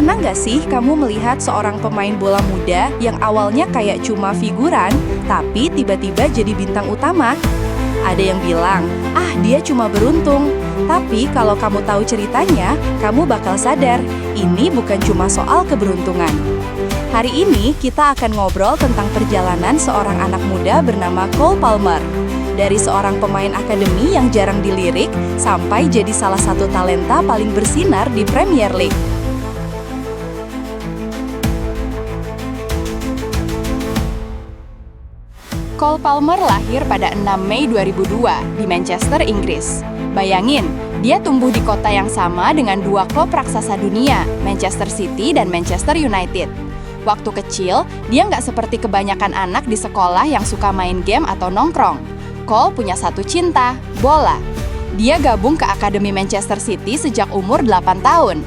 Pernah nggak sih kamu melihat seorang pemain bola muda yang awalnya kayak cuma figuran, tapi tiba-tiba jadi bintang utama? Ada yang bilang, dia cuma beruntung. Tapi kalau kamu tahu ceritanya, kamu bakal sadar, ini bukan cuma soal keberuntungan. Hari ini kita akan ngobrol tentang perjalanan seorang anak muda bernama Cole Palmer. Dari seorang pemain akademi yang jarang dilirik, sampai jadi salah satu talenta paling bersinar di Premier League. Cole Palmer lahir pada 6 Mei 2002 di Manchester, Inggris. Bayangin, dia tumbuh di kota yang sama dengan dua klub raksasa dunia, Manchester City dan Manchester United. Waktu kecil, dia nggak seperti kebanyakan anak di sekolah yang suka main game atau nongkrong. Cole punya satu cinta, bola. Dia gabung ke Akademi Manchester City sejak umur 8 tahun.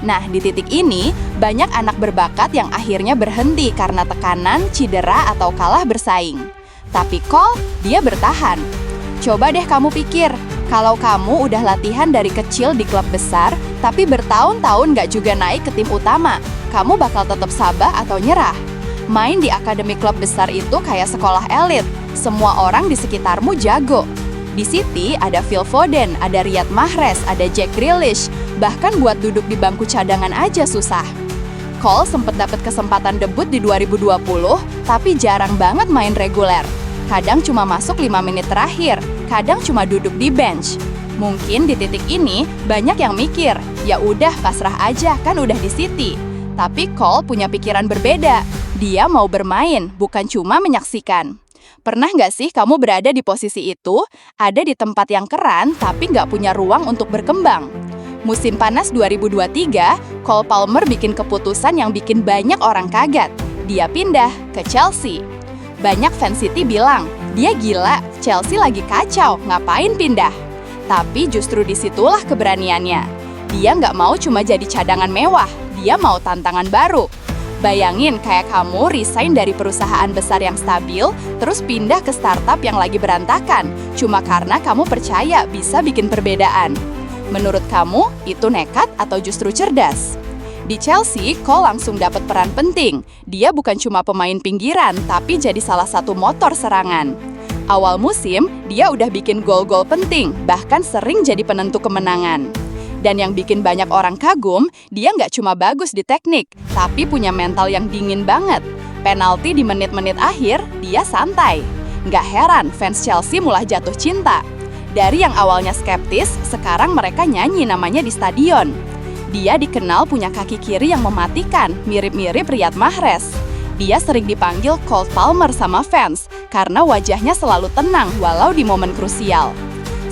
Nah, di titik ini, banyak anak berbakat yang akhirnya berhenti karena tekanan, cedera, atau kalah bersaing. Tapi Cole, dia bertahan. Coba deh kamu pikir, kalau kamu udah latihan dari kecil di klub besar, tapi bertahun-tahun nggak juga naik ke tim utama, kamu bakal tetap sabar atau nyerah? Main di akademi klub besar itu kayak sekolah elit, semua orang di sekitarmu jago. Di City ada Phil Foden, ada Riyad Mahrez, ada Jack Grealish, bahkan buat duduk di bangku cadangan aja susah. Cole sempat dapat kesempatan debut di 2020, tapi jarang banget main reguler. Kadang cuma masuk 5 menit terakhir, kadang cuma duduk di bench. Mungkin di titik ini banyak yang mikir, ya udah pasrah aja kan udah di City. Tapi Cole punya pikiran berbeda. Dia mau bermain, bukan cuma menyaksikan. Pernah nggak sih kamu berada di posisi itu, ada di tempat yang keren tapi nggak punya ruang untuk berkembang? Musim panas 2023, Cole Palmer bikin keputusan yang bikin banyak orang kaget. Dia pindah ke Chelsea. Banyak fans City bilang, dia gila, Chelsea lagi kacau, ngapain pindah? Tapi justru disitulah keberaniannya. Dia nggak mau cuma jadi cadangan mewah, dia mau tantangan baru. Bayangin kayak kamu resign dari perusahaan besar yang stabil, terus pindah ke startup yang lagi berantakan, cuma karena kamu percaya bisa bikin perbedaan. Menurut kamu, itu nekat atau justru cerdas? Di Chelsea, Cole langsung dapat peran penting. Dia bukan cuma pemain pinggiran, tapi jadi salah satu motor serangan. Awal musim, dia udah bikin gol-gol penting, bahkan sering jadi penentu kemenangan. Dan yang bikin banyak orang kagum, dia nggak cuma bagus di teknik, tapi punya mental yang dingin banget. Penalti di menit-menit akhir, dia santai. Nggak heran fans Chelsea mulai jatuh cinta. Dari yang awalnya skeptis, sekarang mereka nyanyi namanya di stadion. Dia dikenal punya kaki kiri yang mematikan, mirip-mirip Riyad Mahrez. Dia sering dipanggil Cole Palmer sama fans, karena wajahnya selalu tenang walau di momen krusial.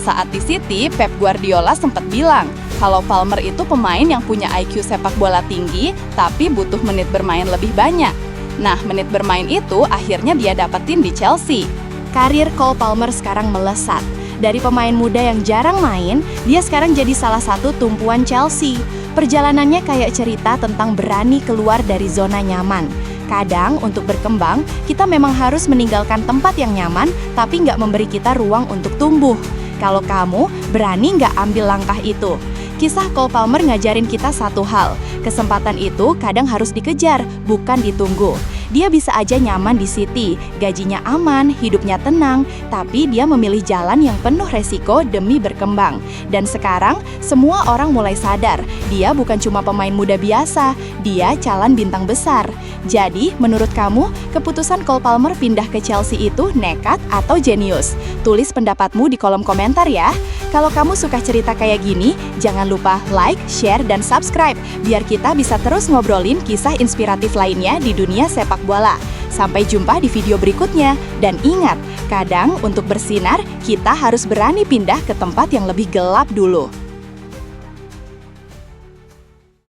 Saat di City, Pep Guardiola sempat bilang, kalau Palmer itu pemain yang punya IQ sepak bola tinggi, tapi butuh menit bermain lebih banyak. Nah, menit bermain itu akhirnya dia dapetin di Chelsea. Karir Cole Palmer sekarang melesat. Dari pemain muda yang jarang main, dia sekarang jadi salah satu tumpuan Chelsea. Perjalanannya kayak cerita tentang berani keluar dari zona nyaman. Kadang untuk berkembang, kita memang harus meninggalkan tempat yang nyaman, tapi nggak memberi kita ruang untuk tumbuh. Kalau kamu berani nggak ambil langkah itu? Kisah Cole Palmer ngajarin kita satu hal, kesempatan itu kadang harus dikejar, bukan ditunggu. Dia bisa aja nyaman di City, gajinya aman, hidupnya tenang, tapi dia memilih jalan yang penuh resiko demi berkembang. Dan sekarang, semua orang mulai sadar, dia bukan cuma pemain muda biasa, dia calon bintang besar. Jadi, menurut kamu, keputusan Cole Palmer pindah ke Chelsea itu nekat atau jenius? Tulis pendapatmu di kolom komentar ya. Kalau kamu suka cerita kayak gini, jangan lupa like, share, dan subscribe, biar kita bisa terus ngobrolin kisah inspiratif lainnya di dunia sepak bola. Sampai jumpa di video berikutnya, dan ingat, kadang untuk bersinar, kita harus berani pindah ke tempat yang lebih gelap dulu.